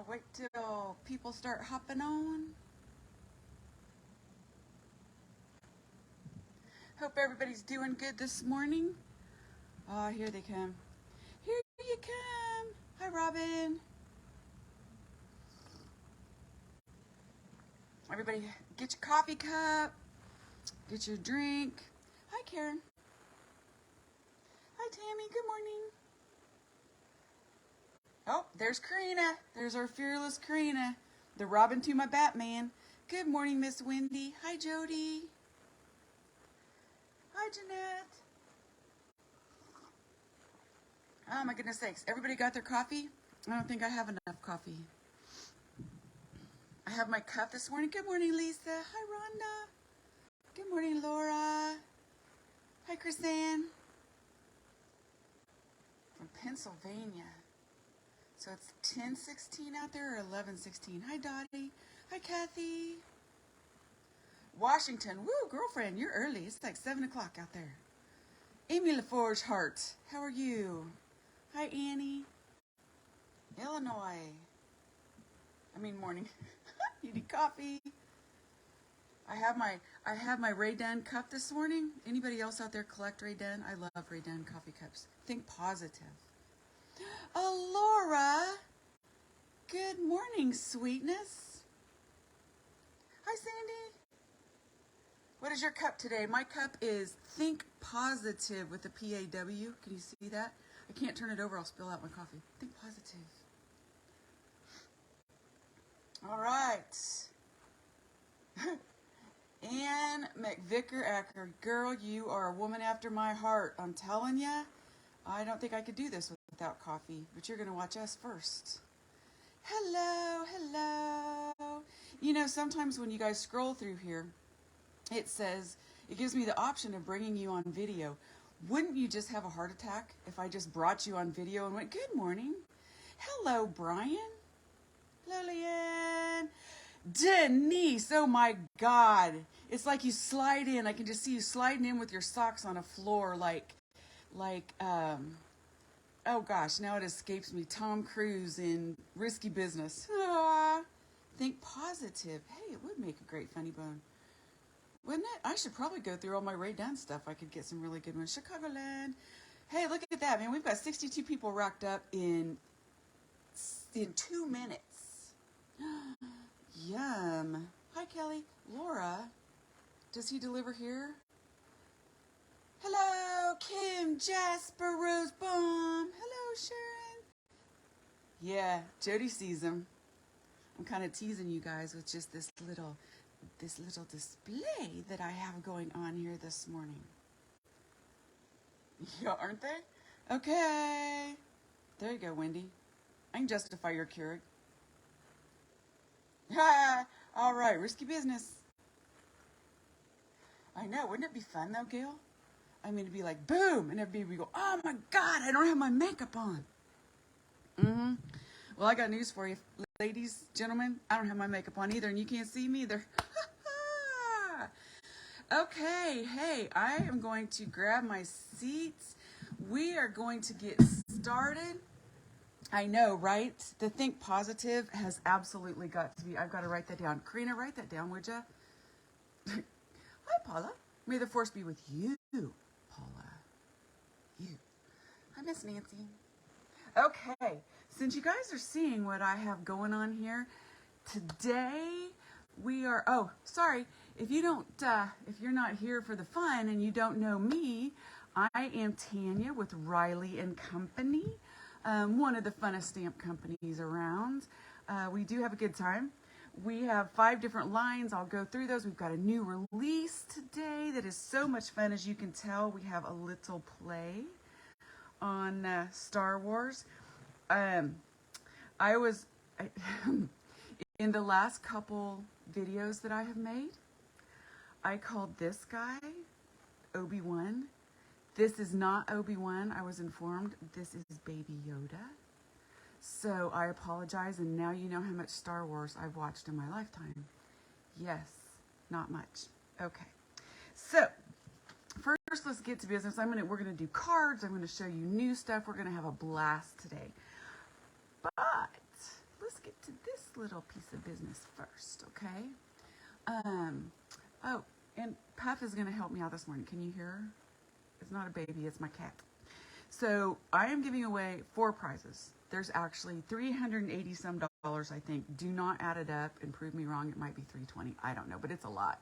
Wait till people start hopping on. Hope everybody's doing good this morning. Oh, here they come. Here you come. Hi, Robin. Everybody, get your coffee cup. Get your drink. Hi, Karen. Hi, Tammy. Good morning. Oh, there's Karina. There's our fearless Karina. The Robin to my Batman. Good morning, Miss Wendy. Hi, Jody. Hi, Jeanette. Oh, my goodness sakes. Everybody got their coffee? I don't think I have enough coffee. I have my cup this morning. Good morning, Lisa. Hi, Rhonda. Good morning, Laura. Hi, Chrisanne. From Pennsylvania. So it's 10:16 out there or 11:16. Hi, Dottie. Hi, Kathy. Washington. Woo, girlfriend, you're early. It's like 7 o'clock out there. Amy LaForge Hart. How are you? Hi, Annie. Illinois. Morning. You need coffee? I have my Ray Dunn cup this morning. Anybody else out there collect Ray Dunn? I love Ray Dunn coffee cups. Think positive. Oh, Laura. Good morning, sweetness. Hi, Sandy. What is your cup today? My cup is Think Positive with a P-A-W. Can you see that? I can't turn it over. I'll spill out my coffee. Think positive. All right. Ann McVicker-Acker. Girl, you are a woman after my heart. I'm telling ya, I don't think I could do this without coffee, but you're going to watch us first. Hello, hello. You know, sometimes when you guys scroll through here, it gives me the option of bringing you on video. Wouldn't you just have a heart attack if I just brought you on video and went, good morning. Hello, Brian. Lillian. Denise, oh my God. It's like you slide in. I can just see you sliding in with your socks on a floor oh gosh, now it escapes me. Tom Cruise in Risky Business. Ah, think positive. Hey, it would make a great funny bone. Wouldn't it? I should probably go through all my Ray Dunn stuff. I could get some really good ones. Chicagoland. Hey, look at that, man. We've got 62 people racked up in 2 minutes. Yum. Hi, Kelly. Laura, does he deliver here? Hello, Kim, Jasper, Rose Bomb. Hello, Sharon. Yeah, Jody sees him. I'm kind of teasing you guys with just this little display that I have going on here this morning. Yeah, aren't they? Okay. There you go, Wendy. I can justify your Keurig. Ha! All right, risky business. I know. Wouldn't it be fun, though, Gail? It'd be like, boom, and everybody would go, oh, my God, I don't have my makeup on. Mm-hmm. Well, I got news for you, ladies, gentlemen. I don't have my makeup on either, and you can't see me either. Okay, hey, I am going to grab my seats. We are going to get started. I know, right? The think positive has absolutely got to be. I've got to write that down. Karina, write that down, would you? Hi, Paula. May the force be with you, Paula. You. Hi, Miss Nancy. Okay, since you guys are seeing what I have going on here, today we are, oh, sorry, if you're not here for the fun and you don't know me, I am Tanya with Riley and Company, one of the funnest stamp companies around. We do have a good time. We have 5 different lines. I'll go through those. We've got a new release today that is so much fun. As you can tell, we have a little play on Star Wars. In the last couple videos that I have made, I called this guy Obi-Wan. This is not Obi-Wan, I was informed. This is Baby Yoda. So I apologize, and now you know how much Star Wars I've watched in my lifetime. Yes, not much. Okay. So, first let's get to business. We're gonna do cards. I'm gonna show you new stuff. We're gonna have a blast today. But let's get to this little piece of business first, okay? Oh, and Puff is going to help me out this morning. Can you hear her? It's not a baby, it's my cat. So I am giving away 4 prizes. There's actually $380 some, I think. Do not add it up and prove me wrong. It might be $320. I don't know, but it's a lot.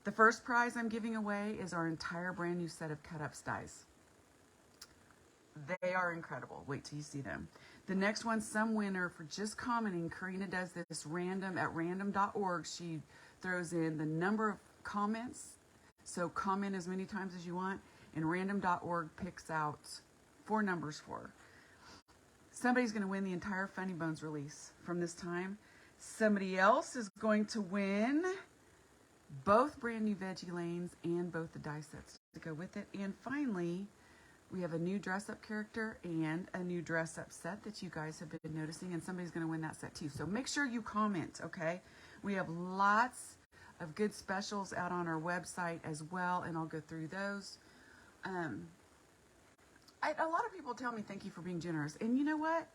The first prize I'm giving away is our entire brand new set of cut-up dies. They are incredible. Wait till you see them. The next one, some winner for just commenting. Karina does this random at random.org. She throws in the number of comments. So comment as many times as you want. And random.org picks out 4 numbers for her. Somebody's going to win the entire Funny Bones release from this time. Somebody else is going to win both brand new veggie lanes and both the die sets to go with it. And finally, we have a new dress-up character and a new dress-up set that you guys have been noticing, and somebody's going to win that set too. So make sure you comment, okay? We have lots of good specials out on our website as well, and I'll go through those. A lot of people tell me thank you for being generous, and you know what?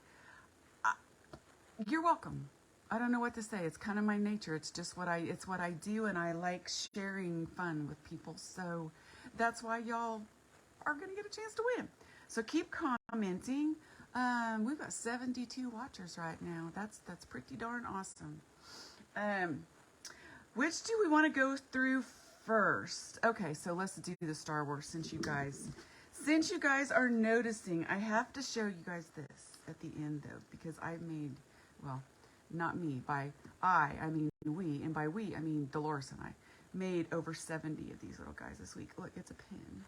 You're welcome. I don't know what to say. It's kind of my nature. It's just what I do, and I like sharing fun with people. So that's why y'all are going to get a chance to win. So keep commenting. We've got 72 watchers right now. That's pretty darn awesome. Which do we want to go through first? Okay, so let's do the Star Wars since you guys are noticing. I have to show you guys this at the end though, because I've made, well, not me, by I mean we, and by we I mean Dolores and I made over 70 of these little guys this week. Look, it's a pin.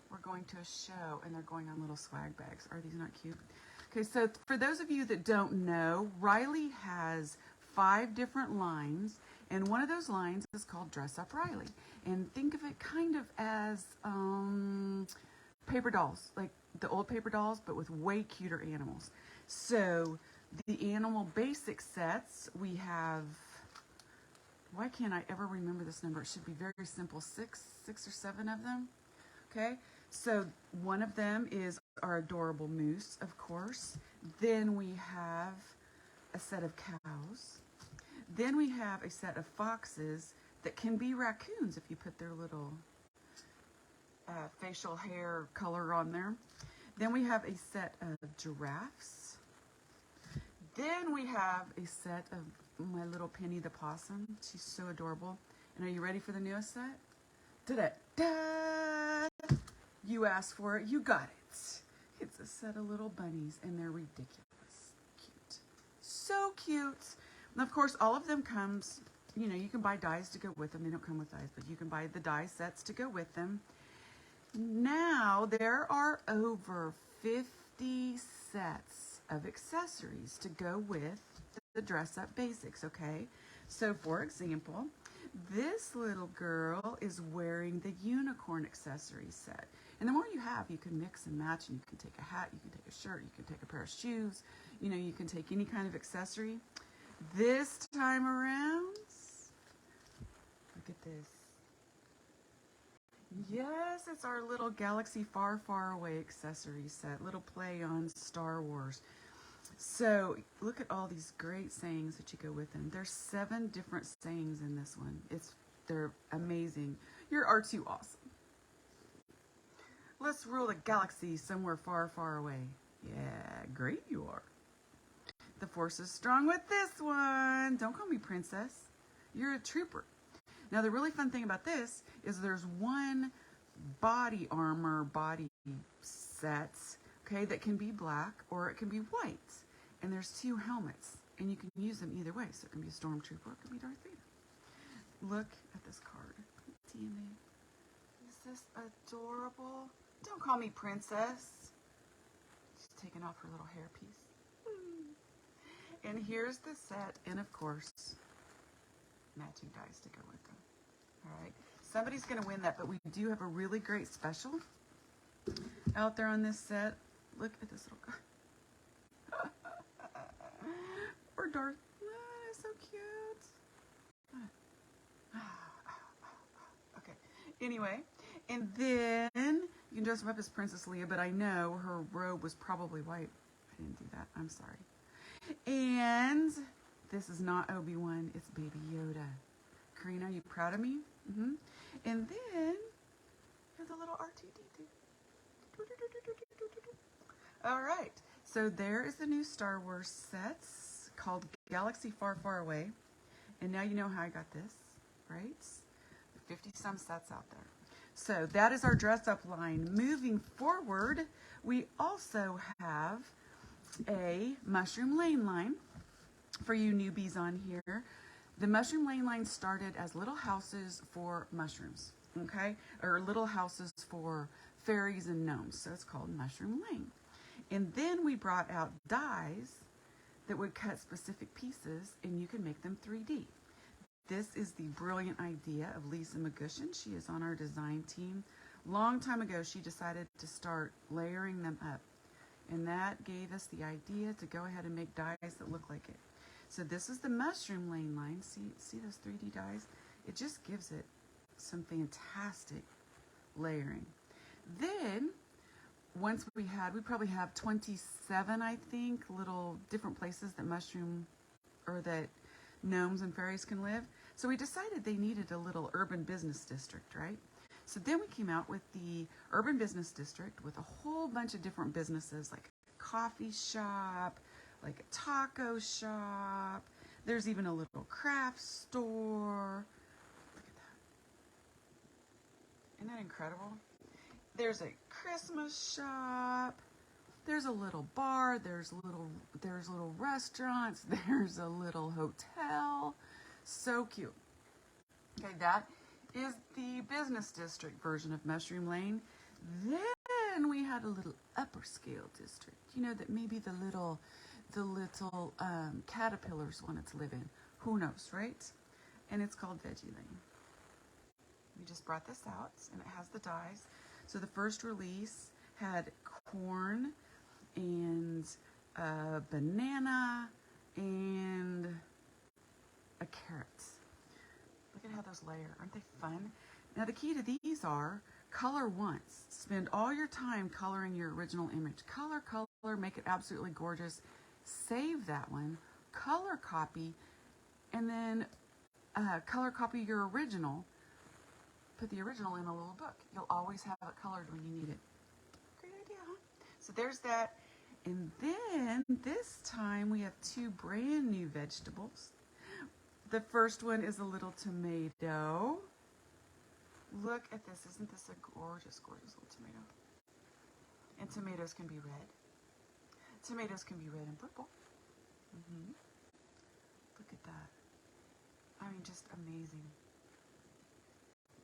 We're going to a show and they're going on little swag bags. Are these not cute? Okay, so for those of you that don't know, Riley has 5 different lines, and one of those lines is called Dress Up Riley. And think of it kind of as paper dolls, like the old paper dolls, but with way cuter animals. So the animal basic sets, we have, why can't I ever remember this number? It should be very simple, 6 or 7 of them. Okay, so one of them is our adorable moose, of course. Then we have a set of cows. Then we have a set of foxes that can be raccoons if you put their little facial hair color on there. Then we have a set of giraffes. Then we have a set of my little Penny the possum. She's so adorable. And are you ready for the newest set? Da-da-da! You asked for it, you got it. It's a set of little bunnies, and they're ridiculous. Cute. So cute. And of course, all of them comes, you know, you can buy dies to go with them. They don't come with dies, but you can buy the die sets to go with them. Now, there are over 50 sets of accessories to go with the dress-up basics, okay? So, for example, this little girl is wearing the unicorn accessory set. And the more you have, you can mix and match, and you can take a hat, you can take a shirt, you can take a pair of shoes, you know, you can take any kind of accessory. This time around, look at this. Yes, it's our little Galaxy Far, Far Away accessory set, little play on Star Wars. So look at all these great sayings that you go with them. There's 7 different sayings in this one. They're amazing. You're R2 awesome. Let's rule the galaxy somewhere far, far away. Yeah, great you are. The force is strong with this one. Don't call me princess. You're a trooper. Now, the really fun thing about this is there's one body armor body set, okay, that can be black or it can be white. And there's 2 helmets, and you can use them either way. So it can be a stormtrooper, it can be Darth Vader. Look at this card. TNA. Is this adorable? Don't call me princess. She's taking off her little hairpiece. And here's the set, and of course, matching dies to go with them. All right, somebody's going to win that, but we do have a really great special out there on this set. Look at this little guy. Or Darth. Oh, so cute. Okay, anyway, and then you can dress him up as Princess Leia, but I know her robe was probably white. I didn't do that. I'm sorry. And this is not Obi-Wan, it's Baby Yoda. Karina, are you proud of me? And then here's a little R2D2. All right, so there is the new Star Wars sets called Galaxy Far, Far Away. And now you know how I got this, right? 50 some sets out there. So that is our dress up line. Moving forward, we also have a Mushroom Lane line for you newbies on here. The Mushroom Lane line started as little houses for mushrooms, okay? Or little houses for fairies and gnomes. So it's called Mushroom Lane. And then we brought out dies that would cut specific pieces and you can make them 3D. This is the brilliant idea of Lisa McGushin. She is on our design team. Long time ago, she decided to start layering them up. And that gave us the idea to go ahead and make dies that look like it. So this is the Mushroom Lane line. See those 3D dies? It just gives it some fantastic layering. Then, once we probably have 27, I think, little different places that that gnomes and fairies can live. So we decided they needed a little urban business district, right? So then we came out with the urban business district with a whole bunch of different businesses, like a coffee shop, like a taco shop. There's even a little craft store. Look at that. Isn't that incredible? There's a Christmas shop. There's a little bar. There's little restaurants. There's a little hotel. So cute. Okay, that is the business district version of Mushroom Lane. Then we had a little upper scale district. You know, that maybe the little caterpillars wanted to live in. Who knows, right? And it's called Veggie Lane. We just brought this out, and it has the dies. So the first release had corn and a banana and a carrot. Look at how those layer. Aren't they fun? Now the key to these are color once. Spend all your time coloring your original image. Color, make it absolutely gorgeous. Save that one, color copy, and then color copy your original. Put the original in a little book. You'll always have it colored when you need it. Great idea, huh? So there's that. And then this time we have two brand new vegetables. The first one is a little tomato. Look at this. Isn't this a gorgeous, gorgeous little tomato? And tomatoes can be red. Tomatoes can be red and purple. Look at that. I mean, just amazing.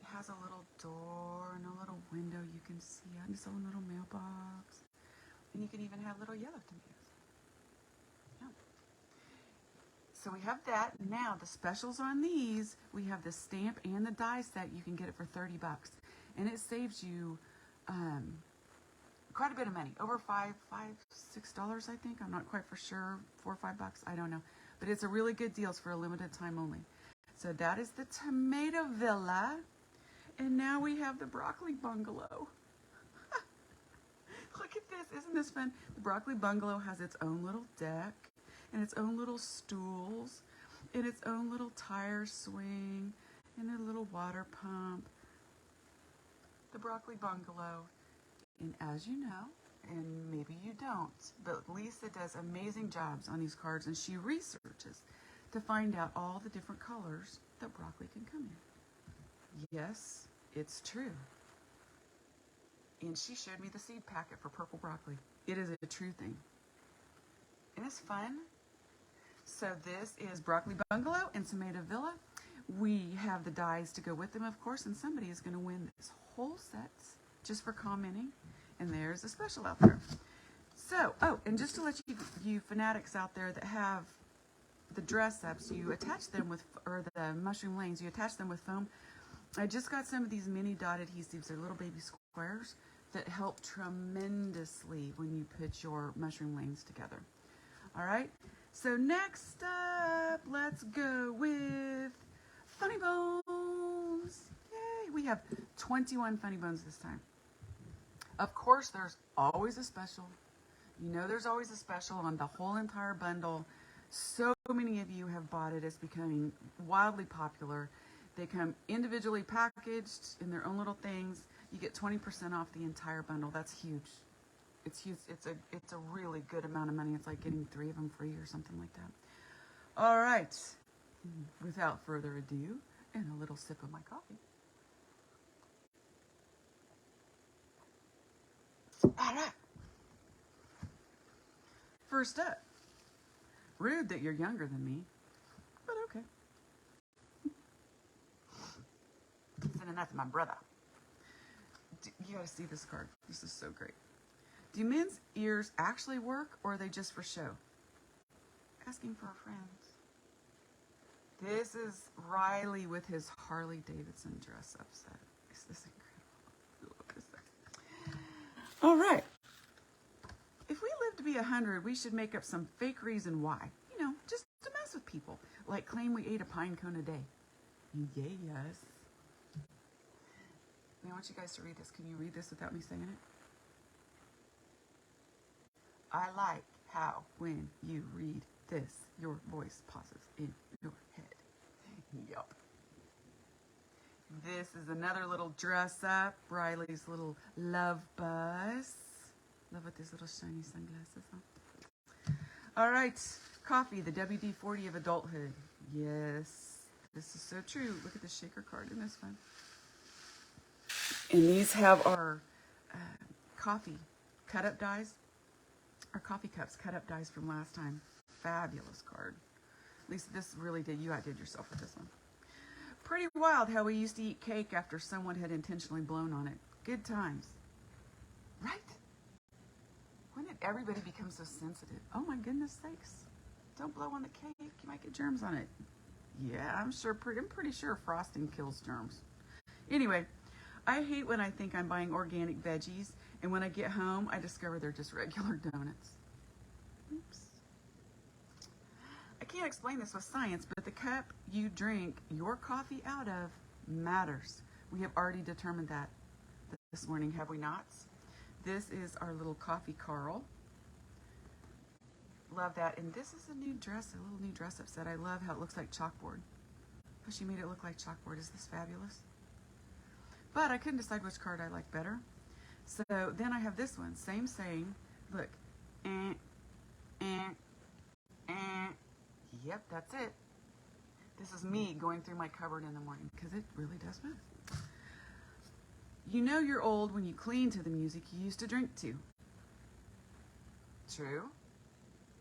It has a little door and a little window you can see out. Its own little mailbox. And you can even have little yellow tomatoes. Yeah. So we have that. Now the specials on these, we have the stamp and the die set. You can get it for $30. And it saves you quite a bit of money. Over $6, I think. I'm not quite for sure. $4 or $5, I don't know. But it's a really good deal. It's for a limited time only. So that is the Tomato Villa. And now we have the Broccoli Bungalow. Look at this. Isn't this fun? The Broccoli Bungalow has its own little deck and its own little stools and its own little tire swing and a little water pump. The Broccoli Bungalow. And as you know, and maybe you don't, but Lisa does amazing jobs on these cards, and she researches to find out all the different colors that broccoli can come in. Yes, it's true. And she showed me the seed packet for purple broccoli. It is a true thing. And it's fun. So this is Broccoli Bungalow and Tomato Villa. We have the dies to go with them, of course, and somebody is going to win this whole set just for commenting. And there's a special out there. So, oh, and just to let you fanatics out there that have the dress ups, you attach them with, or the mushroom lanes, you attach them with foam. I just got some of these mini dot adhesives. They're little baby squares that help tremendously when you put your mushroom lanes together. All right, so next up, let's go with Funny Bones. Yay, we have 21 Funny Bones this time. Of course, there's always a special. You know there's always a special on the whole entire bundle. So many of you have bought it. It's becoming wildly popular. They come individually packaged in their own little things. You get 20% off the entire bundle. That's huge. It's huge. It's a really good amount of money. It's like getting 3 of them free or something like that. All right. Without further ado, and a little sip of my coffee. All right. First up. Rude that you're younger than me, but okay. Sending that to my brother. You gotta see this card. This is so great. Do men's ears actually work, or are they just for show? Asking for a friend. This is Riley with his Harley Davidson dress up set. Is this incredible? Look at this. All right. If we live to be 100, we should make up some fake reason why. You know, just to mess with people. Like claim we ate a pine cone a day. Yes. I want you guys to read this. Can you read this without me saying it? I like how when you read this, your voice pauses in your head. Yup. This is another little dress up. Riley's little love buzz. Love with these little shiny sunglasses on. All right. Coffee, the WD-40 of adulthood. Yes. This is so true. Look at the shaker card in this one. And these have our coffee cut-up dies. Our coffee cups cut-up dies from last time. Fabulous card. At least this really did. You outdid yourself with this one. Pretty wild how we used to eat cake after someone had intentionally blown on it. Good times. Right? When did everybody become so sensitive? Oh my goodness sakes. Don't blow on the cake. You might get germs on it. Yeah, I'm pretty sure frosting kills germs. Anyway, I hate when I think I'm buying organic veggies, and when I get home, I discover they're just regular donuts. Oops. I can't explain this with science, but the cup you drink your coffee out of matters. We have already determined that this morning, have we not? This is our little coffee Carl. Love that. And this is a little new dress up set. I love how it looks like chalkboard. How she made it look like chalkboard. Is this fabulous? But I couldn't decide which card I like better. So then I have this one. Same saying. Look. Yep, that's it. This is me going through my cupboard in the morning because it really does move. You know you're old when you clean to the music you used to drink to. True.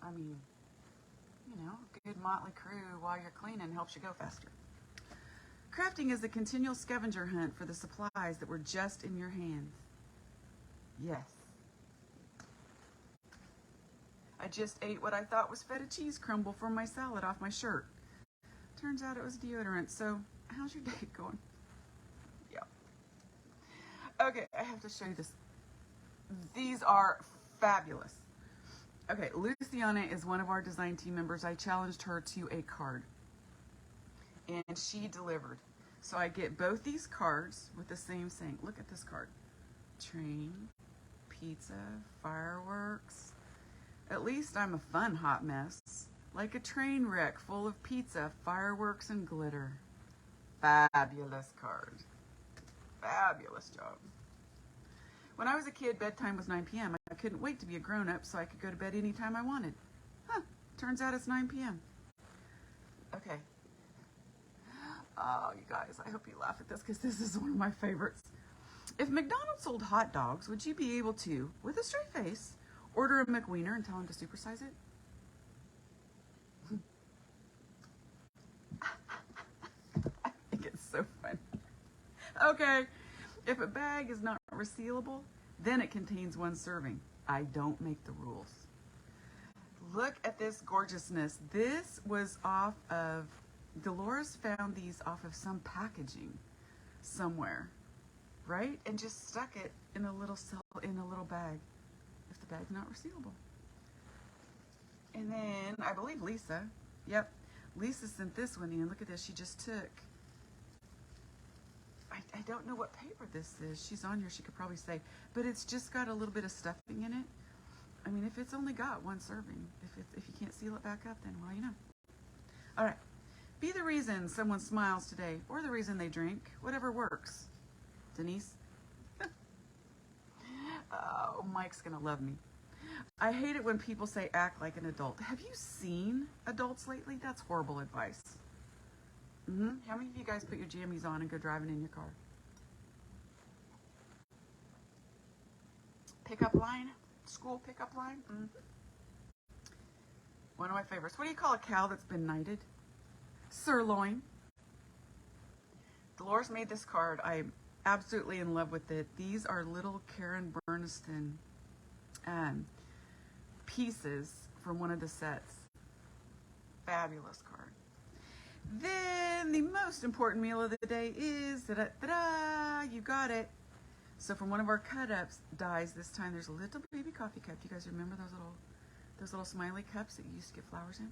I mean, you know, good Motley Crue while you're cleaning helps you go faster. Crafting is a continual scavenger hunt for the supplies that were just in your hands. Yes. I just ate what I thought was feta cheese crumble from my salad off my shirt. Turns out it was deodorant, so how's your day going? Yeah. Okay, I have to show you this. These are fabulous. Okay, Luciana is one of our design team members. I challenged her to a card, and she delivered. So I get both these cards with the same saying. Look at this card. Train, pizza, fireworks. At least I'm a fun hot mess. Like a train wreck full of pizza, fireworks, and glitter. Fabulous card. Fabulous job. When I was a kid, bedtime was 9 p.m. I couldn't wait to be a grown-up so I could go to bed anytime I wanted. Turns out it's 9 p.m. Okay. Oh, you guys, I hope you laugh at this because this is one of my favorites. If McDonald's sold hot dogs, would you be able to, with a straight face, order a McWiener and tell them to supersize it? I think it's so funny. Okay. If a bag is not resealable, then it contains 1 serving. I don't make the rules. Look at this gorgeousness. This was off of, Dolores found these off of some packaging somewhere, right? And just stuck it in a little bag, if the bag's not resealable. And then I believe Lisa, Lisa sent this one in. Look at this. She just took, I don't know what paper this is. She's on here. She could probably say, but it's just got a little bit of stuffing in it. I mean, if it's only got one serving, if you can't seal it back up, then well, you know. All right. Be the reason someone smiles today, or the reason they drink, whatever works. Denise? Oh, Mike's gonna love me. I hate it when people say act like an adult. Have you seen adults lately? That's horrible advice. How many of you guys put your jammies on and go driving in your car? Pickup line? School pickup line? One of my favorites. What do you call a cow that's been knighted? Sirloin. Dolores made this card. I'm absolutely in love with it. These are little Karen Berniston pieces from one of the sets. Fabulous card. Then the most important meal of the day is, you got it. So from one of our cut-ups dies this time, there's a little baby coffee cup. Do you guys remember those little smiley cups that you used to get flowers in?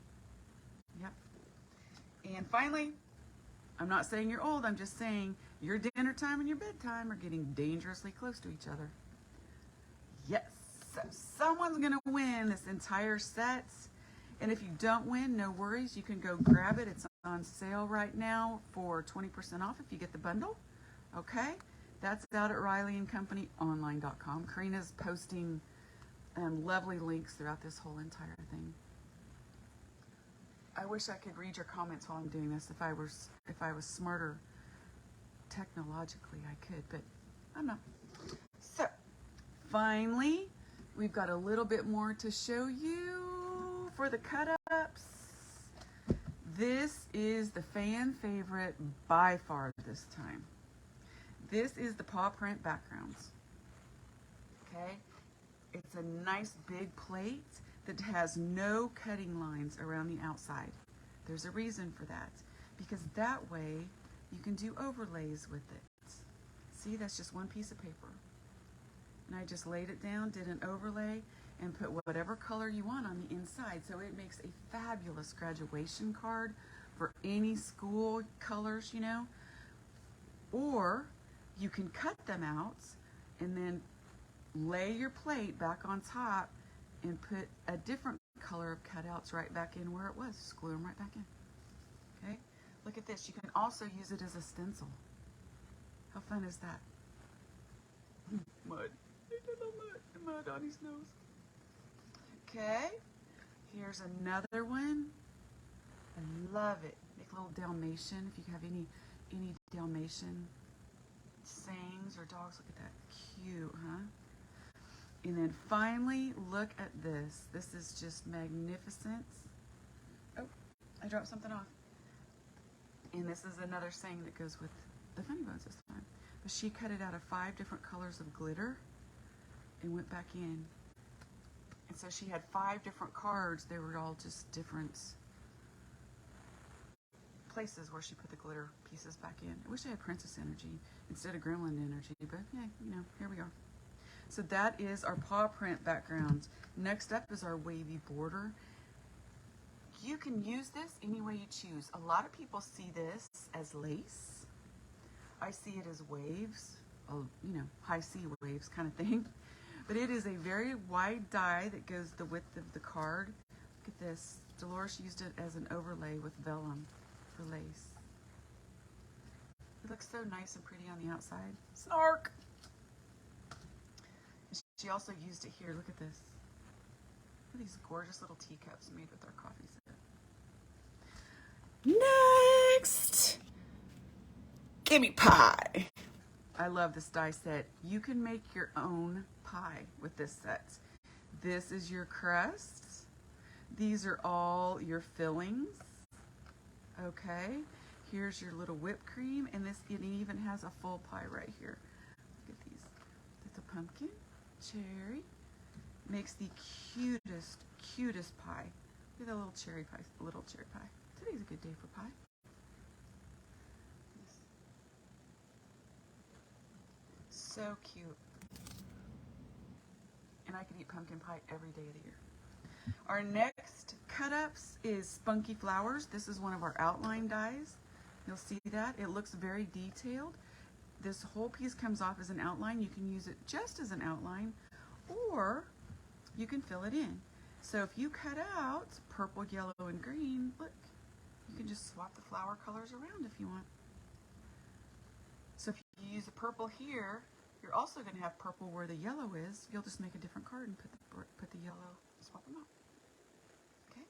Yep. And finally, I'm not saying you're old, I'm just saying your dinner time and your bedtime are getting dangerously close to each other. Yes, so someone's gonna win this entire set. And if you don't win, no worries, you can go grab it. It's on sale right now for 20% off if you get the bundle. Okay, that's out at RileyandCompanyOnline.com. Karina's posting lovely links throughout this whole entire thing. I wish I could read your comments while I'm doing this. If I was smarter technologically, I could, but I'm not. So, finally, we've got a little bit more to show you for the cut-ups. This is the fan favorite by far this time. This is the paw print backgrounds. Okay? It's a nice big plate that has no cutting lines around the outside. There's a reason for that, because that way you can do overlays with it. See, that's just one piece of paper. And I just laid it down, did an overlay, and put whatever color you want on the inside. So it makes a fabulous graduation card for any school colors, you know. Or you can cut them out and then lay your plate back on top and put a different color of cutouts right back in where it was. Just glue them right back in. Okay? Look at this. You can also use it as a stencil. How fun is that? Mud. There's a little mud on his nose. Okay. Here's another one. I love it. Make a little Dalmatian. If you have any Dalmatian sayings or dogs, look at that. Cute, huh? And then finally, look at this. This is just magnificent. Oh, I dropped something off. And this is another saying that goes with the funny bones this time. But she cut it out of 5 different colors of glitter and went back in. And so she had 5 different cards. They were all just different places where she put the glitter pieces back in. I wish I had princess energy instead of gremlin energy, but yeah, you know, here we are. So that is our paw print background. Next up is our wavy border. You can use this any way you choose. A lot of people see this as lace. I see it as waves, you know, high sea waves kind of thing. But it is a very wide die that goes the width of the card. Look at this. Dolores used it as an overlay with vellum for lace. It looks so nice and pretty on the outside. Snark! She also used it here. Look at this. Look at these gorgeous little teacups made with our coffee set. Next! Gimme pie! I love this die set. You can make your own pie with this set. This is your crust. These are all your fillings. Okay. Here's your little whipped cream, and this it even has a full pie right here. Look at these. That's a pumpkin. Cherry makes the cutest pie. Look at that little cherry pie. Today's a good day for pie. So cute. And I could eat pumpkin pie every day of the year. Our next cut-ups is Spunky Flowers. This is one of our outline dies. You'll see that. It looks very detailed. This whole piece comes off as an outline. You can use it just as an outline, or you can fill it in. So if you cut out purple, yellow, and green, look, you can just swap the flower colors around if you want. So if you use the purple here, you're also going to have purple where the yellow is. You'll just make a different card and put the yellow, swap them out. Okay.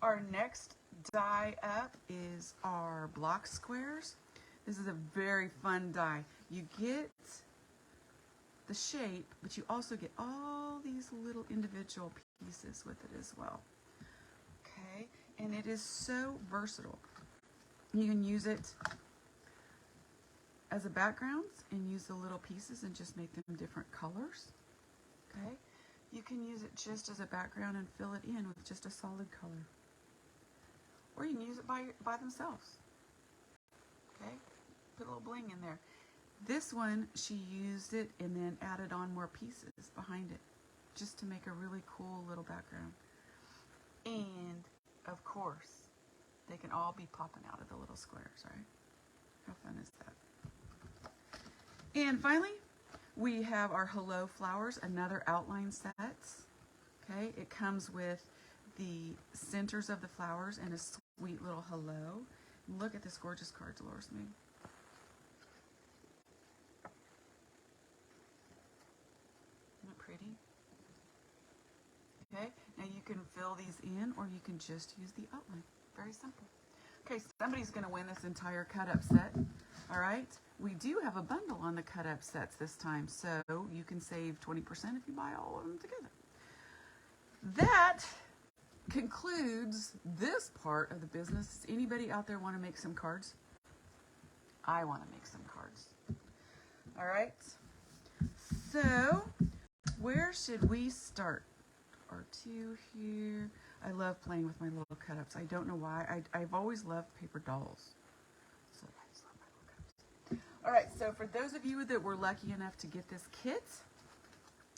Our next die up is our block squares. This is a very fun die. You get the shape, but you also get all these little individual pieces with it as well. Okay, and it is so versatile. You can use it as a background and use the little pieces and just make them different colors. Okay, you can use it just as a background and fill it in with just a solid color. Or you can use it by themselves. Okay, put a little bling in there. This one, she used it and then added on more pieces behind it just to make a really cool little background. And, of course, they can all be popping out of the little squares, right? How fun is that? And finally, we have our Hello Flowers, another outline set. Okay, it comes with the centers of the flowers and a sweet little hello. Look at this gorgeous card Dolores made. Pretty. Okay, now you can fill these in or you can just use the outline. Very simple. Okay, somebody's going to win this entire cut-up set. All right, we do have a bundle on the cut-up sets this time, so you can save 20% if you buy all of them together. That concludes this part of the business. Does anybody out there want to make some cards? I want to make some cards. All right, so where should we start? R2 here. I love playing with my little cut-ups. I don't know why. I've always loved paper dolls. So I just love my little cut-ups. All right, so for those of you that were lucky enough to get this kit,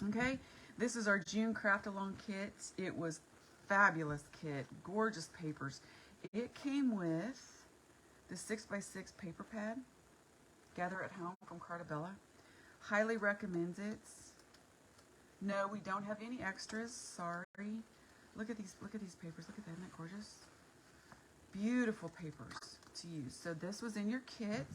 okay, this is our June Craft Along kit. It was fabulous kit, gorgeous papers. It came with the 6x6 paper pad, Gather at Home from Cartabella. Highly recommend it. No, we don't have any extras. Sorry. Look at these papers. Look at that. Isn't that gorgeous? Beautiful papers to use. So this was in your kit.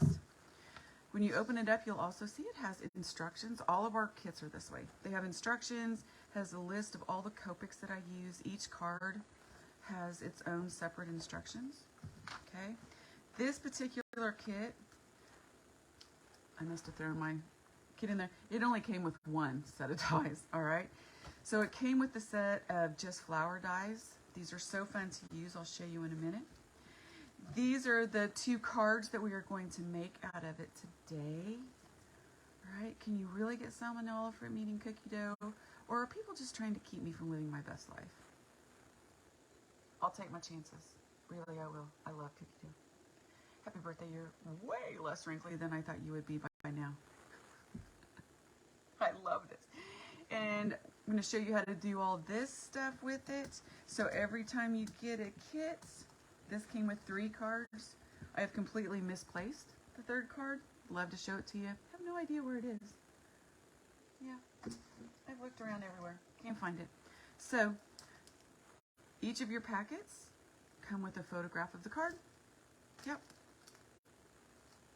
When you open it up, you'll also see it has instructions. All of our kits are this way. They have instructions, has a list of all the Copics that I use. Each card has its own separate instructions. Okay. This particular kit, I must have thrown my kit in there. It only came with one set of dies, all right? So it came with the set of just flower dies. These are so fun to use. I'll show you in a minute. These are the two cards that we are going to make out of it today. All right, can you really get salmonella from eating cookie dough? Or are people just trying to keep me from living my best life? I'll take my chances. Really, I will. I love cookie dough. Happy birthday. You're way less wrinkly than I thought you would be by now. I love this. And I'm going to show you how to do all this stuff with it. So every time you get a kit, this came with 3 cards. I have completely misplaced the 3rd card. Love to show it to you. I have no idea where it is. Yeah, I've looked around everywhere. Can't find it. So each of your packets come with a photograph of the card. Yep.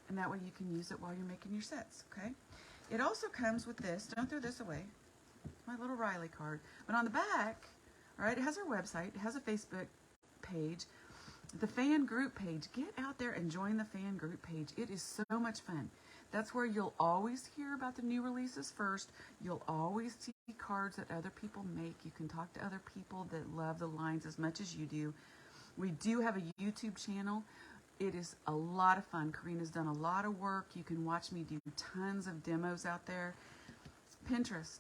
And that way you can use it while you're making your sets, okay? It also comes with this. Don't throw this away. My little Riley card. But on the back, all right, it has our website. It has a Facebook page. The fan group page. Get out there and join the fan group page. It is so much fun. That's where you'll always hear about the new releases first. You'll always see cards that other people make. You can talk to other people that love the lines as much as you do. We do have a YouTube channel. It is a lot of fun. Karina's done a lot of work. You can watch me do tons of demos out there. Pinterest.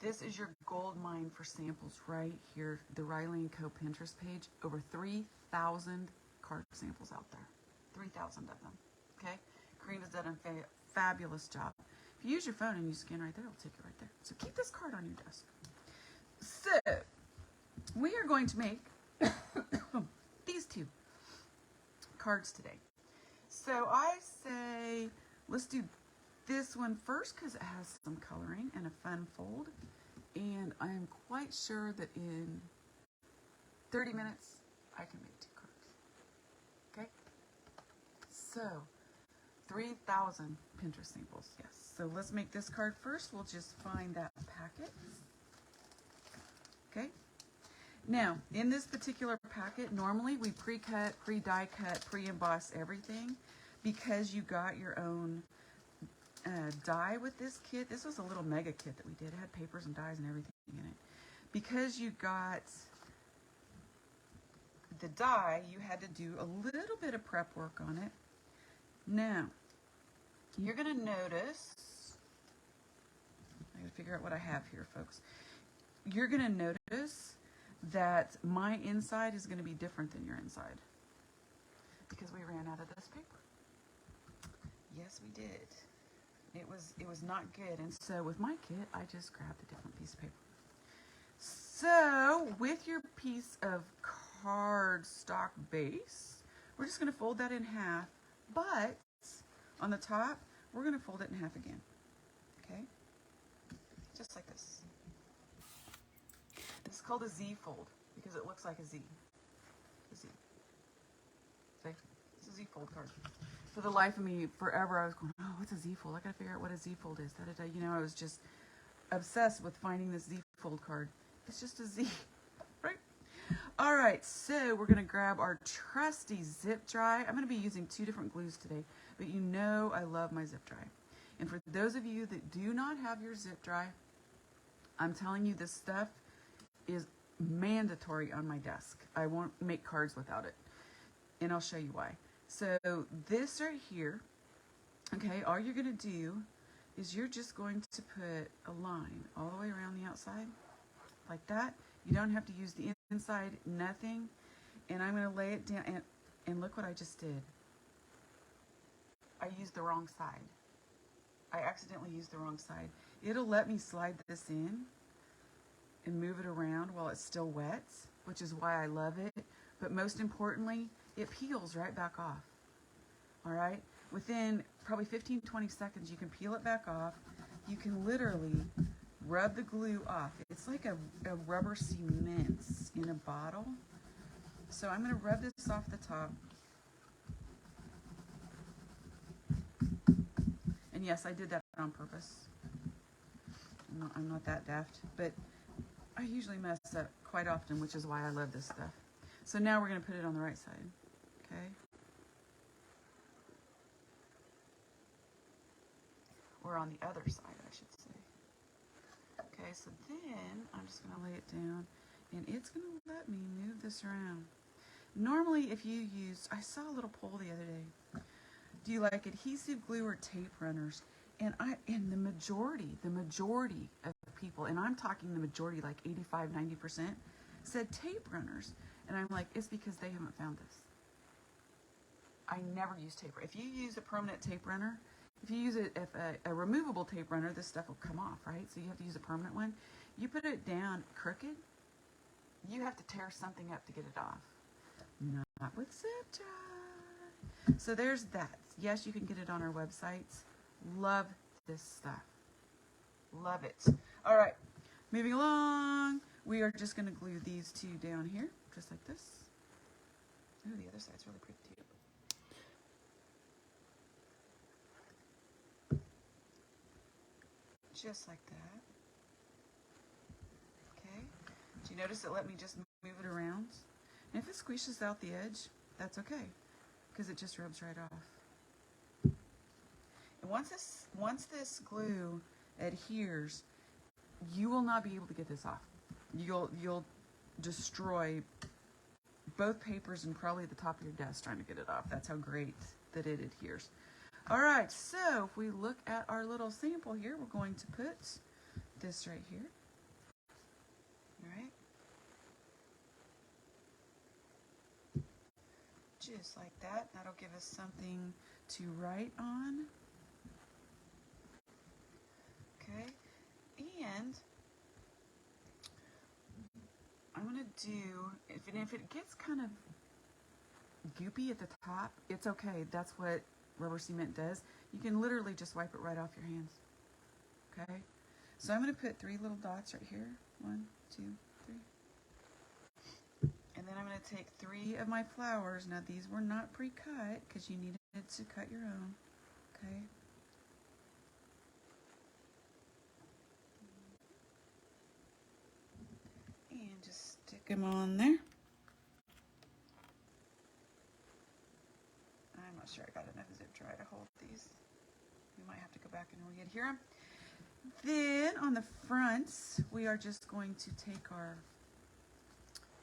This is your gold mine for samples right here. The Riley & Co. Pinterest page. Over 3,000 card samples out there. 3,000 of them. Okay? Karina's done a fabulous job. If you use your phone and you scan right there, it'll take you right there. So keep this card on your desk. So, we are going to make these 2 cards today. So I say let's do this one first because it has some coloring and a fun fold. And I am quite sure that in 30 minutes, I can make 2 cards. Okay? So, 3,000 Pinterest samples, yes. So let's make this card first. We'll just find that packet. Okay? Now, in this particular packet, normally we pre-cut, pre-die cut, pre-emboss everything. Because you got your own die with this kit. This was a little mega kit that we did. It had papers and dies and everything in it. Because you got the die, you had to do a little bit of prep work on it. Now, you're going to notice, I got to figure out what I have here, folks. You're going to notice that my inside is going to be different than your inside because we ran out of this paper. Yes, we did. It was not good, and so with my kit, I just grabbed a different piece of paper. So, with your piece of cardstock base, we're just going to fold that in half, but on the top, we're going to fold it in half again. Okay? Just like this. This is called a Z fold because it looks like a Z. A Z. See? It's a Z fold card. For the life of me, forever I was going, oh, what's a Z fold? I gotta figure out what a Z fold is. You know, I was just obsessed with finding this Z fold card. It's just a Z, right? All right, so we're gonna grab our trusty zip dry. I'm gonna be using 2 different glues today, but you know I love my zip dry. And for those of you that do not have your zip dry, I'm telling you this stuff is mandatory on my desk. I won't make cards without it, and I'll show you why. So this right here, okay, all you're going to do is you're just going to put a line all the way around the outside, like that. You don't have to use the inside, nothing. And I'm going to lay it down, and look what I just did. I used the wrong side. I accidentally used the wrong side. It'll let me slide this in and move it around while it's still wet, which is why I love it. But most importantly, it peels right back off. All right? Within probably 15-20 seconds, you can peel it back off. You can literally rub the glue off. It's like a rubber cement in a bottle. So I'm going to rub this off the top. And yes, I did that on purpose. I'm not that daft, but I usually mess up quite often, which is why I love this stuff. So now we're going to put it on the right side, okay? Or on the other side, I should say. Okay, so then I'm just going to lay it down, and it's going to let me move this around. Normally, if you use, I saw a little poll the other day. Do you like adhesive glue or tape runners? And the majority of people, and I'm talking the majority, like 85-90%, said tape runners. And I'm like, it's because they haven't found this. I never use tape. If you use a permanent tape runner, if you use a removable tape runner, this stuff will come off, right? So you have to use a permanent one. You put it down crooked, you have to tear something up to get it off. Not with zip tie. So there's that. Yes, you can get it on our websites. Love this stuff. Love it. All right, moving along. We are just going to glue these 2 down here, just like this. Ooh, the other side's really pretty too. Just like that. Okay. Do you notice it let me just move it around? And if it squishes out the edge, that's okay, because it just rubs right off. And once this glue adheres, you will not be able to get this off. You'll destroy both papers and probably the top of your desk trying to get it off. That's how great that it adheres. All right, so if we look at our little sample here, we're going to put this right here. All right. Just like that. That'll give us something to write on. Okay. And I'm going to do, if it gets kind of goopy at the top, it's okay. That's what rubber cement does. You can literally just wipe it right off your hands. Okay? So I'm going to put 3 little dots right here. 1, 2, 3. And then I'm going to take 3 of my flowers. Now these were not pre-cut because you needed to cut your own. Okay. And just stick them on there. I'm not sure I got enough zip dry to hold these. We might have to go back and re-adhere them. Then on the fronts, we are just going to take our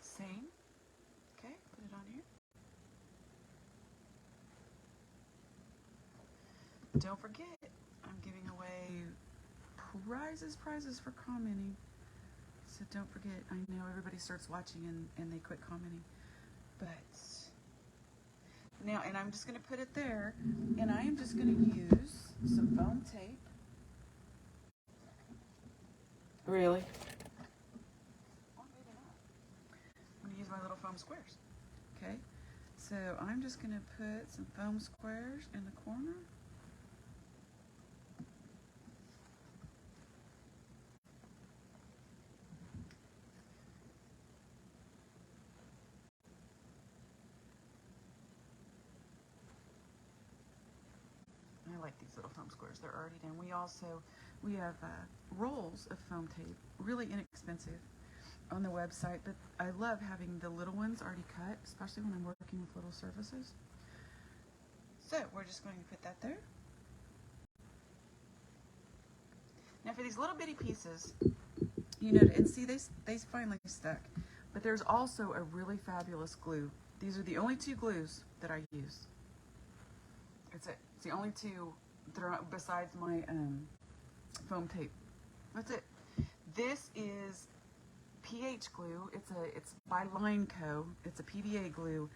same. Okay, put it on here. Don't forget, I'm giving away prizes for commenting. So don't forget, I know everybody starts watching and they quit commenting. But now, and I'm just going to put it there, and I am just going to use some foam tape. Really? Oh, maybe not. I'm going to use my little foam squares. Okay, so I'm just going to put some foam squares in the corner. I like these little foam squares. They're already done. We have rolls of foam tape, really inexpensive, on the website, but I love having the little ones already cut, especially when I'm working with little surfaces. So we're just going to put that there. Now for these little bitty pieces, you know, and see they finally stuck, but there's also a really fabulous glue. These are the only 2 glues that I use. It's the only 2 that are besides my foam tape. That's it. This is pH glue. It's by Line Co. It's a PVA glue.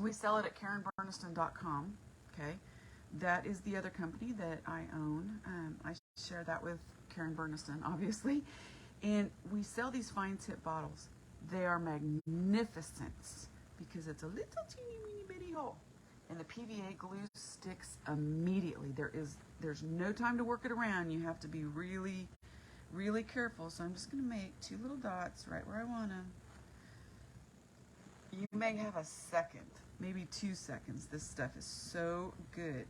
We sell it at KarenBurniston.com. Okay, that is the other company that I own. I share that with Karen Burniston, obviously, and we sell these fine tip bottles. They are magnificent because it's a little teeny weeny bitty hole, and the PVA glue sticks immediately. There's no time to work it around. You have to be really, really careful. So I'm just going to make 2 little dots right where I want them. You may have a second, maybe 2 seconds. This stuff is so good.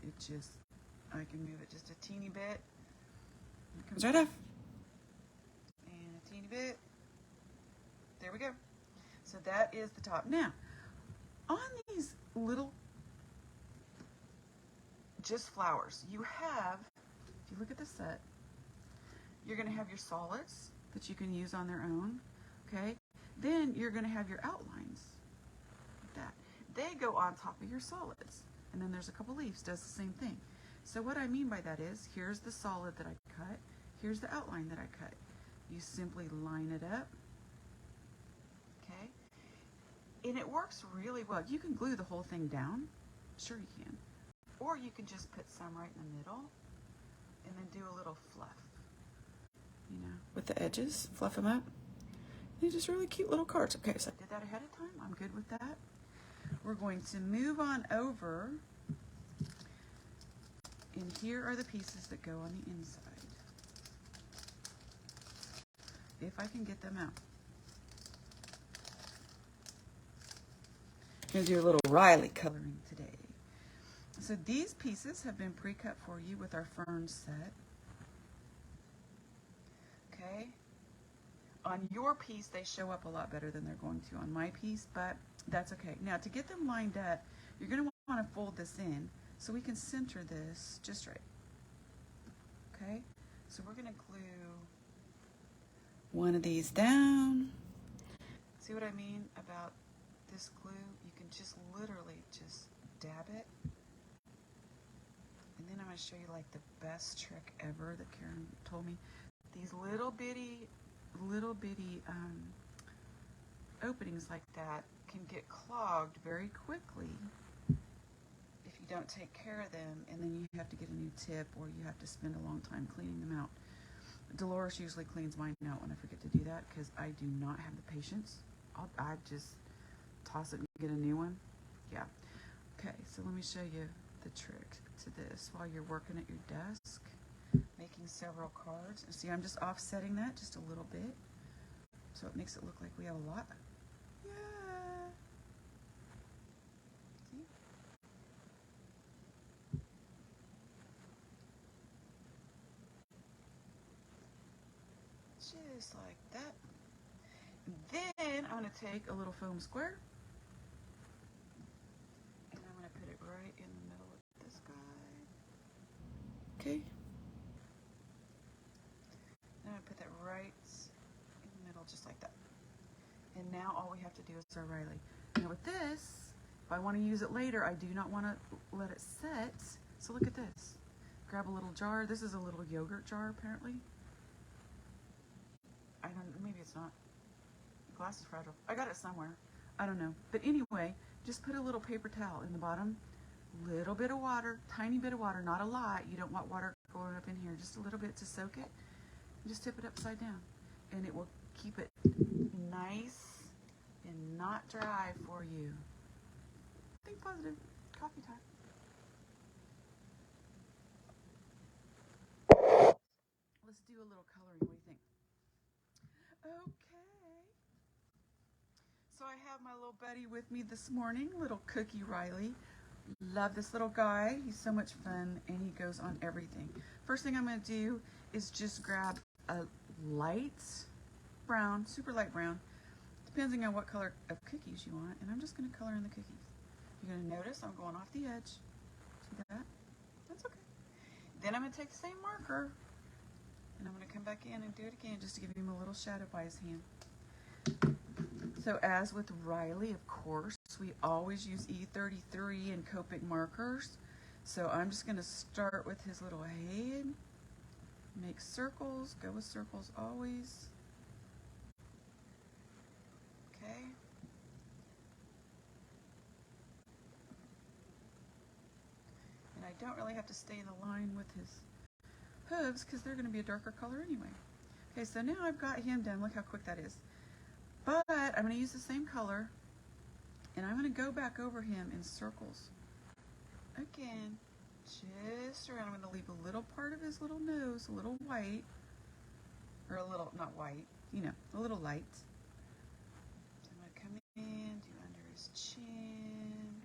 I can move it just a teeny bit. It comes right off. And a teeny bit. There we go. So that is the top. Now, on these little just flowers, you have, if you look at the set, you're going to have your solids that you can use on their own, okay? Then you're going to have your outlines, like that. They go on top of your solids. And then there's a couple leaves, does the same thing. So what I mean by that is, here's the solid that I cut, here's the outline that I cut. You simply line it up, okay? And it works really well. You can glue the whole thing down, sure you can. Or you can just put some right in the middle and then do a little fluff, you know, with the edges, fluff them up. They're just really cute little cards. Okay, so I did that ahead of time. I'm good with that. We're going to move on over, and here are the pieces that go on the inside. If I can get them out. I'm going to do a little Riley coloring today. So these pieces have been pre-cut for you with our fern set. Okay. On your piece, they show up a lot better than they're going to on my piece, but that's okay. Now, to get them lined up, you're going to want to fold this in so we can center this just right. Okay? So we're going to glue one of these down. See what I mean about this glue? You can just literally just dab it. And then I'm going to show you like the best trick ever that Karen told me. These little bitty openings like that can get clogged very quickly if you don't take care of them, and then you have to get a new tip or you have to spend a long time cleaning them out. Dolores usually cleans mine out when I forget to do that because I do not have the patience. I just toss it and get a new one. Yeah. Okay, so let me show you the trick to this while you're working at your desk. making several cards. See, I'm just offsetting that just a little bit, so it makes it look like we have a lot. Yeah. See? Just like that. Then I'm going to take a little foam square and I'm going to put it right in the middle of this guy. Okay. I'm going to put that right in the middle just like that. And now all we have to do is our Riley. Now with this, if I want to use it later, I do not want to let it set. So look at this. Grab a little jar. This is a little yogurt jar apparently. I don't know, maybe it's not. The glass is fragile. I got it somewhere. I don't know. But anyway, just put a little paper towel in the bottom. Little bit of water, tiny bit of water, not a lot. You don't want water going up in here. Just a little bit to soak it. And just tip it upside down. And it will keep it nice and not dry for you. Think positive. Coffee time. Let's do a little coloring. What do you think? Okay. So I have my little buddy with me this morning, little Cookie Riley. Love this little guy. He's so much fun and he goes on everything. First thing I'm going to do is just grab a light brown, super light brown, depending on what color of cookies you want, and I'm just going to color in the cookies. You're going to notice I'm going off the edge. See that? That's okay. Then I'm going to take the same marker and I'm going to come back in and do it again just to give him a little shadow by his hand. So as with Riley, of course, we always use E33 and Copic markers. So I'm just going to start with his little head, make circles, go with circles always. Okay. And I don't really have to stay in the line with his hooves because they're going to be a darker color anyway. Okay, so now I've got him done. Look how quick that is. But I'm going to use the same color and I'm going to go back over him in circles. Again, just around. I'm going to leave a little part of his little nose, a little white, or a little, not white, you know, a little light. I'm going to come in, do under his chin,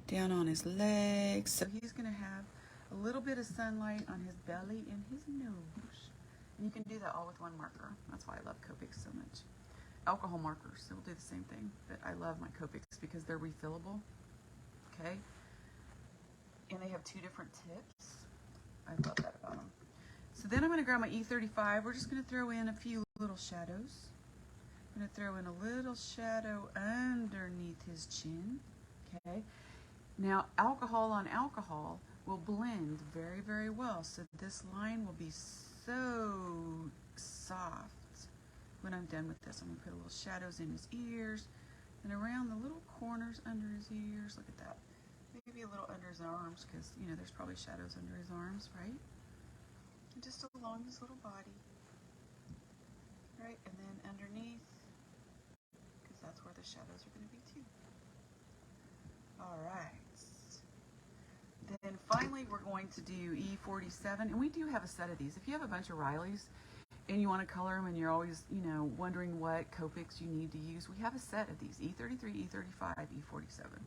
down on his legs. So he's going to have a little bit of sunlight on his belly and his nose. And you can do that all with one marker. That's why I love Copics so much. Alcohol markers, so we'll do the same thing, but I love my Copics because they're refillable, okay? And they have two different tips. I love that about them. So then I'm going to grab my E35. We're just going to throw in a few little shadows. I'm going to throw in a little shadow underneath his chin, okay? Now, alcohol on alcohol will blend very, very well, so this line will be so soft. When I'm done with this, I'm going to put a little shadows in his ears and around the little corners under his ears. Look at that. Maybe a little under his arms because, you know, there's probably shadows under his arms, right? And just along his little body. Right? And then underneath, because that's where the shadows are going to be too. All right. Then finally, we're going to do E47. And we do have a set of these. If you have a bunch of Rileys, and you want to color them and you're always, you know, wondering what Copics you need to use, we have a set of these, E33, E35, E47,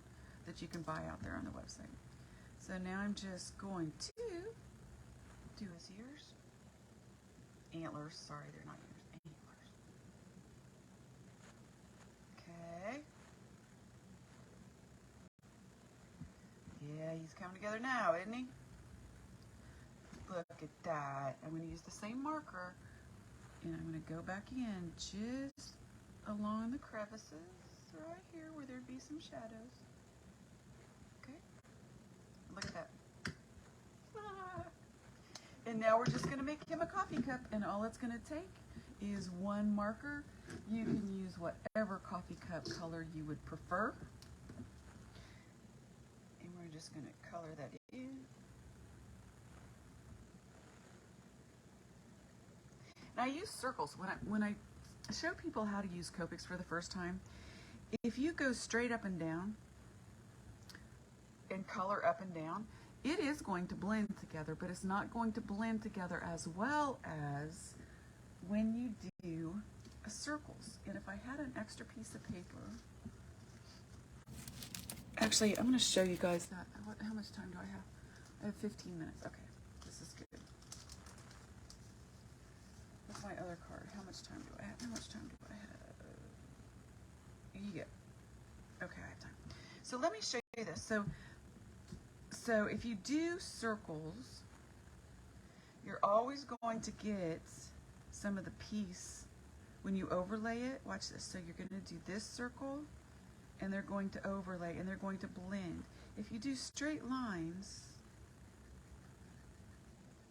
that you can buy out there on the website. So now I'm just going to do his ears. Antlers, sorry, they're not ears, antlers. Okay. Yeah, he's coming together now, isn't he? Look at that. I'm going to use the same marker. And I'm going to go back in just along the crevices right here where there'd be some shadows. Okay? Look at that. Ah. And now we're just going to make him a coffee cup. And all it's going to take is one marker. You can use whatever coffee cup color you would prefer. And we're just going to color that in. I use circles when I show people how to use Copics for the first time. If you go straight up and down and color up and down, it is going to blend together, but it's not going to blend together as well as when you do circles. And if I had an extra piece of paper, actually, I'm going to show you guys that. How much time do I have? I have 15 minutes. Okay, this is good. What's my other card? How much time do I have? How much time do I have? Yeah. Okay, I have time. So let me show you this. So if you do circles, you're always going to get some of the piece when you overlay it. Watch this. So you're going to do this circle, and they're going to overlay, and they're going to blend. If you do straight lines,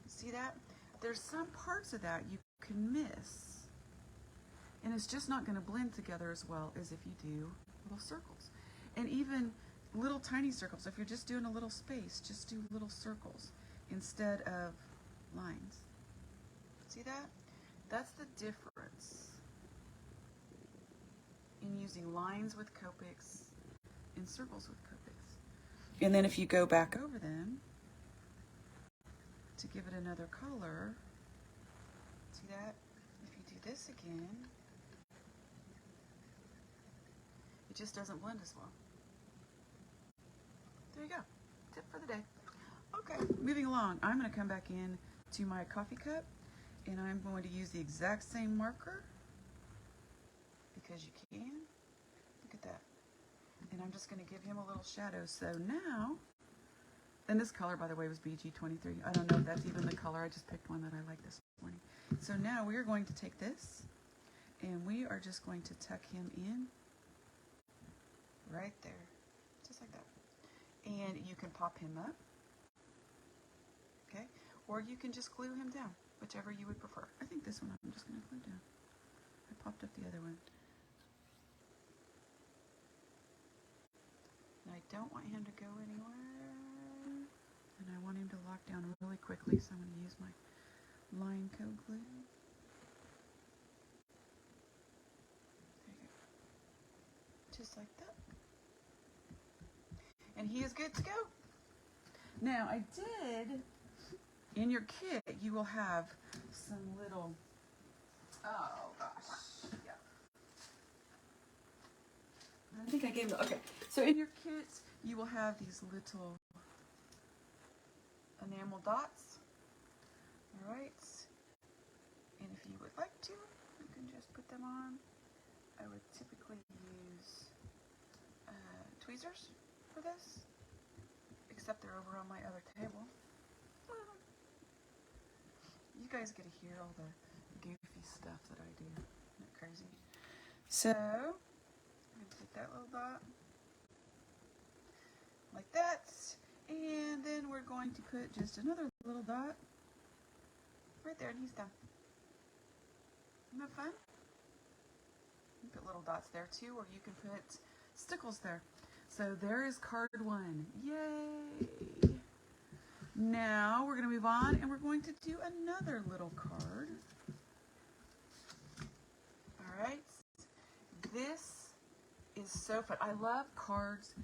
see that? There's some parts of that you can miss, and it's just not going to blend together as well as if you do little circles. And even little tiny circles, if you're just doing a little space, just do little circles instead of lines. See that? That's the difference in using lines with Copics and circles with Copics. And then if you go back over them to give it another color, see that? If you do this again, it just doesn't blend as well. There you go. Tip for the day. Okay, moving along. I'm going to come back in to my coffee cup, and I'm going to use the exact same marker because you can. Look at that. And I'm just going to give him a little shadow. So now, and this color, by the way, was BG23. I don't know if that's even the color. I just picked one that I like this morning. So now we are going to take this, and we are just going to tuck him in right there, just like that. And you can pop him up, okay? Or you can just glue him down, whichever you would prefer. I think this one I'm just going to glue down. I popped up the other one. And I don't want him to go anywhere. And I want him to lock down really quickly, so I'm going to use my line code glue. There you go. Just like that. And he is good to go. Now, I did, in your kit, you will have some little, oh gosh, yeah. I think I gave them, okay. So in your kit, you will have these little enamel dots, all right? And if you would like to, you can just put them on. I would typically use tweezers for this, except they're over on my other table. You guys get to hear all the goofy stuff that I do. Isn't that crazy? So, I'm going to take that little dot like that, and then we're going to put just another little dot right there, and he's done. Isn't that fun? You can put little dots there too, or you can put stickles there. So there is card one. Yay! Now we're going to move on, and we're going to do another little card. All right. This is so fun. I love cards.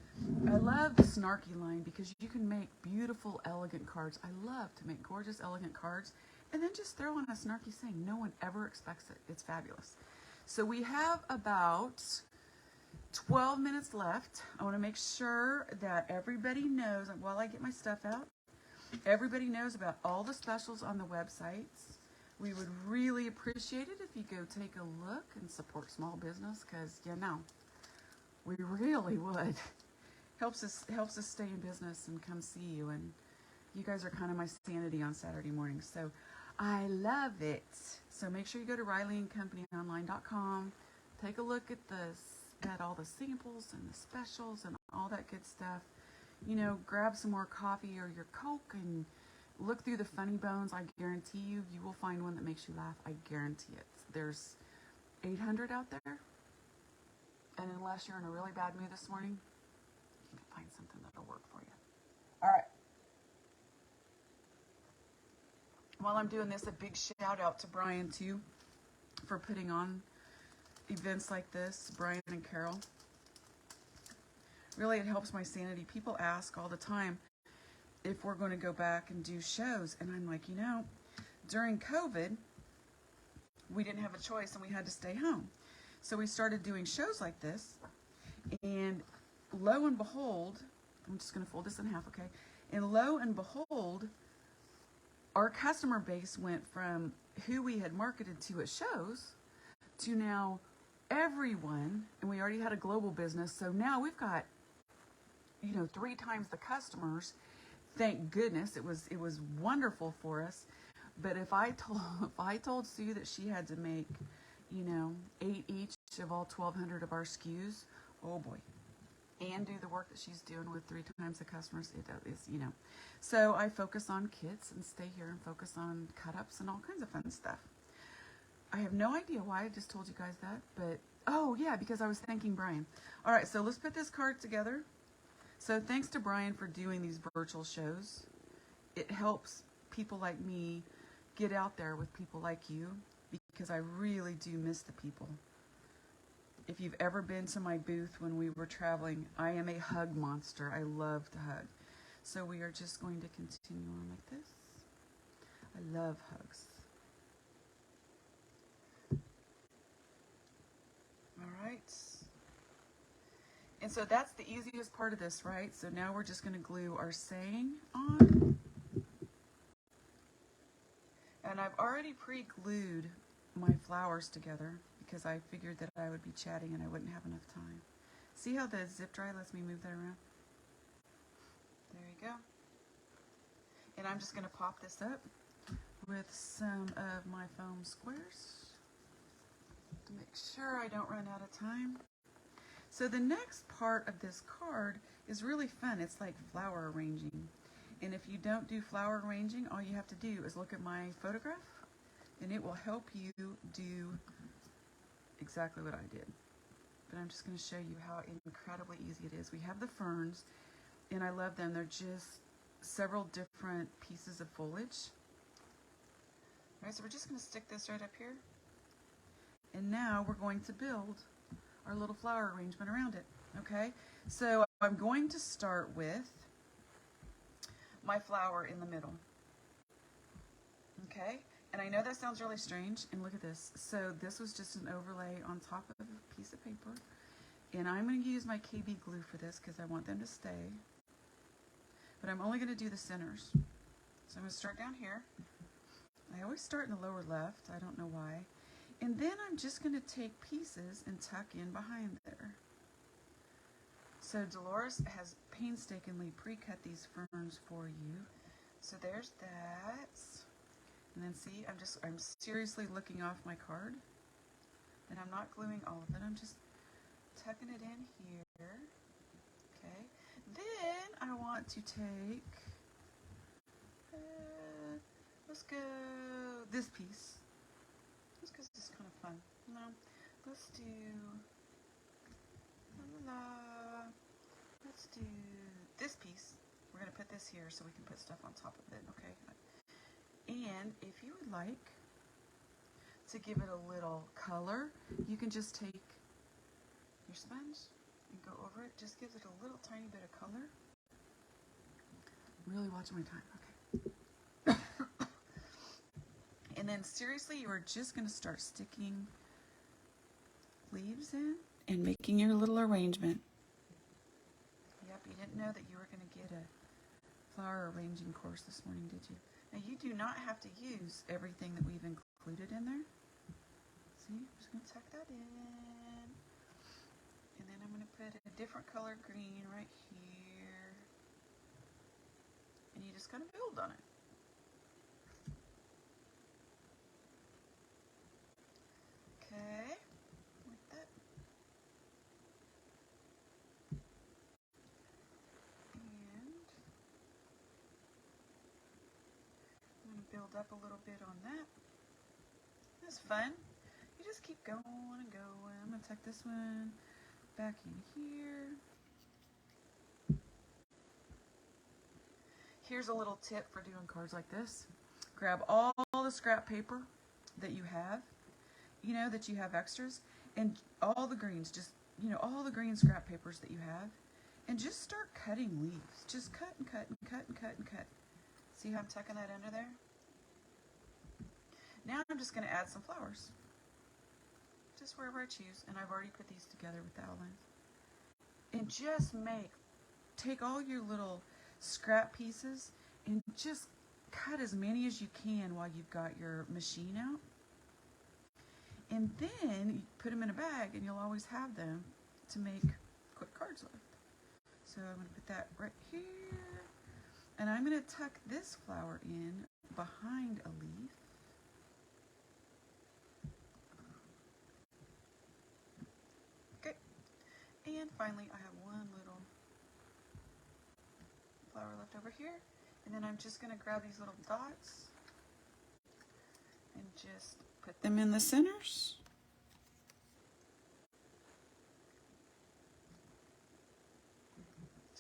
I love the snarky line because you can make beautiful, elegant cards. I love to make gorgeous, elegant cards and then just throw on a snarky saying. No one ever expects it. It's fabulous. So we have about 12 minutes left. I want to make sure that everybody knows, while I get my stuff out, everybody knows about all the specials on the websites. We would really appreciate it if you go take a look and support small business, because you know, we really would. Helps us stay in business and come see you, and you guys are kind of my sanity on Saturday mornings. So I love it. So make sure you go to RileyandCompanyOnline.com. Take a look at all the samples and the specials and all that good stuff. You know, grab some more coffee or your Coke and look through the funny bones. I guarantee you will find one that makes you laugh. I guarantee it. There's 800 out there. And unless you're in a really bad mood this morning, you can find something that'll work for you. All right. While I'm doing this, a big shout out to Brian too for putting on events like this, Brian and Carol. Really, it helps my sanity. People ask all the time, if we're going to go back and do shows. And I'm like, during COVID, we didn't have a choice and we had to stay home. So we started doing shows like this, and lo and behold, I'm just going to fold this in half, okay? And lo and behold, our customer base went from who we had marketed to at shows to now everyone, and we already had a global business, so now we've got 3 times the customers. Thank goodness. It was wonderful for us. But if I told Sue that she had to make 8 each of all 1,200 of our SKUs, oh boy, and do the work that she's doing with 3 times the customers, it is, So I focus on kits and stay here and focus on cut-ups and all kinds of fun stuff. I have no idea why I just told you guys that, but oh yeah, because I was thanking Brian. All right, so let's put this card together. So thanks to Brian for doing these virtual shows. It helps people like me get out there with people like you, because I really do miss the people. If you've ever been to my booth when we were traveling, I am a hug monster. I love to hug. So we are just going to continue on like this. I love hugs. All right. And so that's the easiest part of this, right? So now we're just going to glue our saying on. And I've already pre-glued my flowers together because I figured that I would be chatting and I wouldn't have enough time. See how the zip dry lets me move that around? There you go. And I'm just going to pop this up with some of my foam squares to make sure I don't run out of time. So the next part of this card is really fun. It's like flower arranging. And if you don't do flower arranging, all you have to do is look at my photograph and it will help you do exactly what I did. But I'm just going to show you how incredibly easy it is. We have the ferns, and I love them. They're just several different pieces of foliage. All right, so we're just going to stick this right up here. And now we're going to build our little flower arrangement around it. Okay, so I'm going to start with my flower in the middle. Okay, and I know that sounds really strange, and look at this. So this was just an overlay on top of a piece of paper, and I'm going to use my KB glue for this because I want them to stay, but I'm only going to do the centers. So I'm going to start down here. I always start in the lower left, I don't know why, and then I'm just going to take pieces and tuck in behind there. So Dolores has painstakingly pre-cut these ferns for you. So there's that. And then see, I'm seriously looking off my card. And I'm not gluing all of it. I'm just tucking it in here. Okay. Then I want to take, let's go this piece. Just because it's kind of fun. No, let's do, let's do this piece. We're going to put this here so we can put stuff on top of it, okay? And if you would like to give it a little color, you can just take your sponge and go over it. Just gives it a little tiny bit of color. Really watching my time, okay. And then seriously, you are just going to start sticking leaves in and making your little arrangement. Yep, you didn't know that you were going to get a flower arranging course this morning, did you? Now you do not have to use everything that we've included in there. See, I'm just going to tuck that in. And then I'm going to put a different color green right here. And you just kind of build on it. Okay, like that. And I'm going to build up a little bit on that. That's fun. You just keep going and going. I'm going to tuck this one back in here. Here's a little tip for doing cards like this. Grab all the scrap paper that you have, that you have extras, and all the greens, just, all the green scrap papers that you have, and just start cutting leaves. Just cut and cut and cut and cut and cut. See how I'm tucking that under there? Now I'm just going to add some flowers. Just wherever I choose. And I've already put these together with the outlines. And just take all your little scrap pieces and just cut as many as you can while you've got your machine out. And then you put them in a bag and you'll always have them to make quick cards with. So I'm going to put that right here. And I'm going to tuck this flower in behind a leaf. Okay. And finally I have one little flower left over here. And then I'm just going to grab these little dots and just put them in the centers.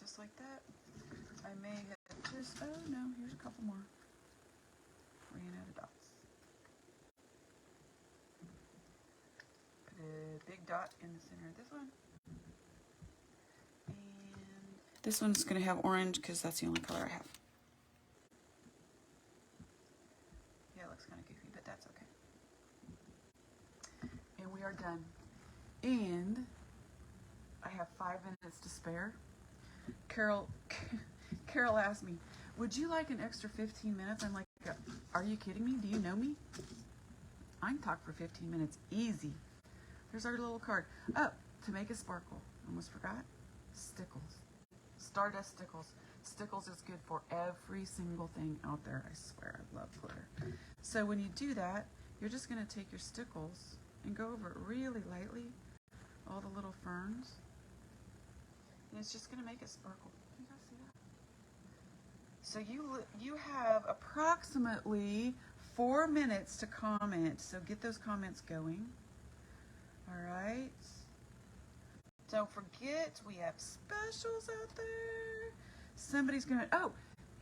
Just like that. I may have just, oh no, here's a couple more. Ran out of dots. Put a big dot in the center of this one. And this one's going to have orange because that's the only color I have. Yeah, it looks kind of goofy, but that's okay. And we are done. And I have 5 minutes to spare. Carol asked me, would you like an extra 15 minutes? I'm like, are you kidding me? Do you know me? I can talk for 15 minutes. Easy. There's our little card. Oh, to make a sparkle. Almost forgot. Stickles. Stardust stickles. Stickles is good for every single thing out there. I swear, I love glitter. So when you do that, you're just going to take your stickles and go over it really lightly. All the little ferns. And it's just going to make it sparkle. You guys see that? So you have approximately 4 minutes to comment. So get those comments going. All right. Don't forget, we have specials out there. Somebody's going to, oh,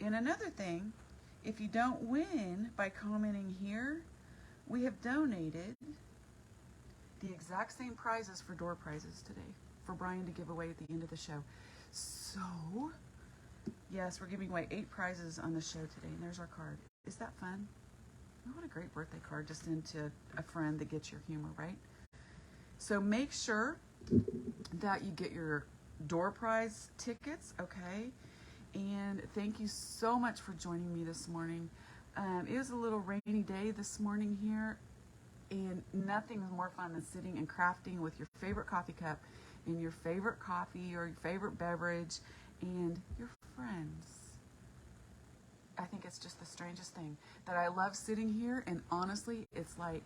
and another thing, if you don't win by commenting here, we have donated the exact same prizes for door prizes today for Brian to give away at the end of the show. So, yes, we're giving away 8 prizes on the show today, and there's our card. Is that fun? Oh, what a great birthday card just into a friend that gets your humor, right? So make sure that you get your door prize tickets, okay? And thank you so much for joining me this morning. It was a little rainy day this morning here, and nothing is more fun than sitting and crafting with your favorite coffee cup and your favorite coffee or your favorite beverage and your friends. I think it's just the strangest thing that I love sitting here, and honestly, it's like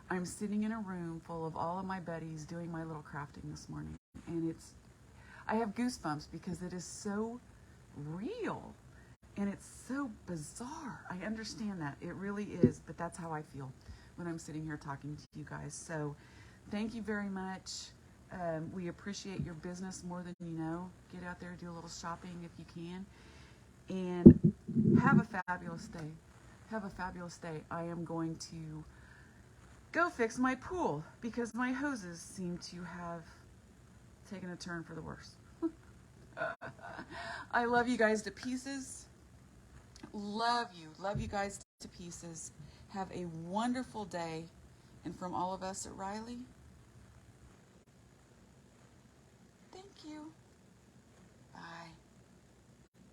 I'm sitting in a room full of all of my buddies doing my little crafting this morning, and I have goosebumps because it is so real and it's so bizarre. I understand that. It really is, but that's how I feel when I'm sitting here talking to you guys. So thank you very much. We appreciate your business more than you know. Get out there, do a little shopping if you can, and have a fabulous day. Have a fabulous day. I am going to go fix my pool because my hoses seem to have taken a turn for the worse. I love you guys to pieces. Love you guys to pieces. Have a wonderful day. And from all of us at Riley, thank you.